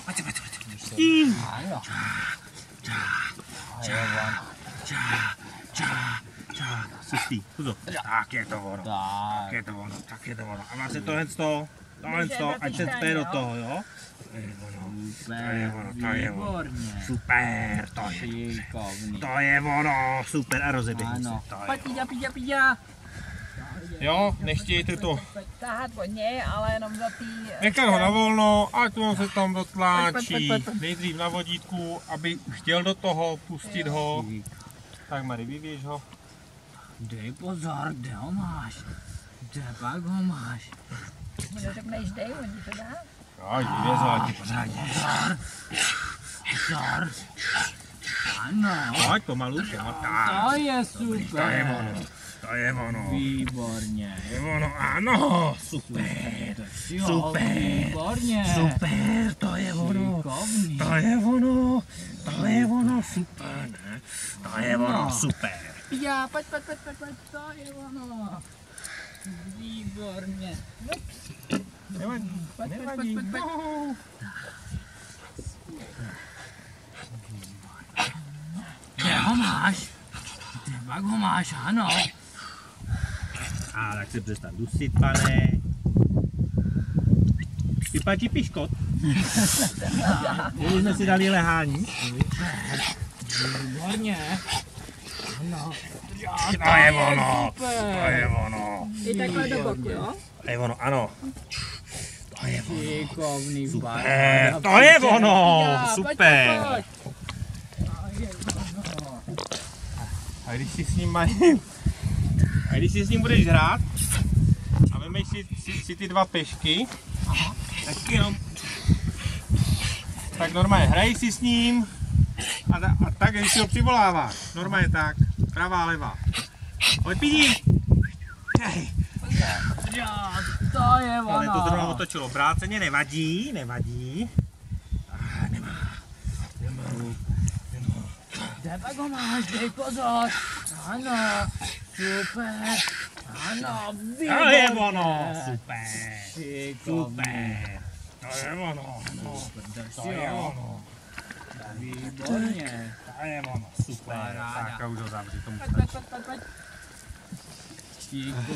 Pojď. Ano. Sustý, pozor. Tak je to ono. Tak je to ono. A vlastně tohle ať se tpe do toho, jo? To je ono. Super, to je ono, super a rozeběhni se. Píďa. Jo, nechtějte to. Tahat od něj, ale jenom za tý... Nechat ho na volno, ať on se tam dotláčí. Nejdřív na vodítku, aby chtěl do toho, pustit ho. Tak Mary, vyvěž ho. Dej pozor, kde ho máš? Kde pak ho máš? Když řekneš dej, oni to dá? Jo, vyvěz ho, ať ti pořádně. Pozor. Ano. Pojď pomalu, To je super. To je ono. Výborně. To je ono, ano, super. Výborně. Super, to je ono. To je ono, super, ne? To je ono, super. Já, pojď, to je ono. Výborně. Nevadí. Kde ho máš? Kde pak ho máš, ano. A tak se přestan dusit, pane. Vypadí piškot. Když jsme si dali lehání. Výborně. Ano. To je ono. I takhle do boku, jo? To je ono, ano. To je ono. Šikovný Super, to je ono, super. A když si s ním budeš hrát a vemeš si ty dva pešky, tak jenom tak normálně hraj si s ním a tak, když si ho přivoláváš, normálně tak, pravá, levá. Pojď pídí! To je ono. Ale to zrovna otočilo obráceně, nevadí. Kde pak ho máš, dej pozor. Ano, super. Ano, výborně. To je ono, super. Šikovný. To je ono, To je ono. Výborně. To je ono, super. Tak a už ho zavři tomu. Pojď. Šikovný.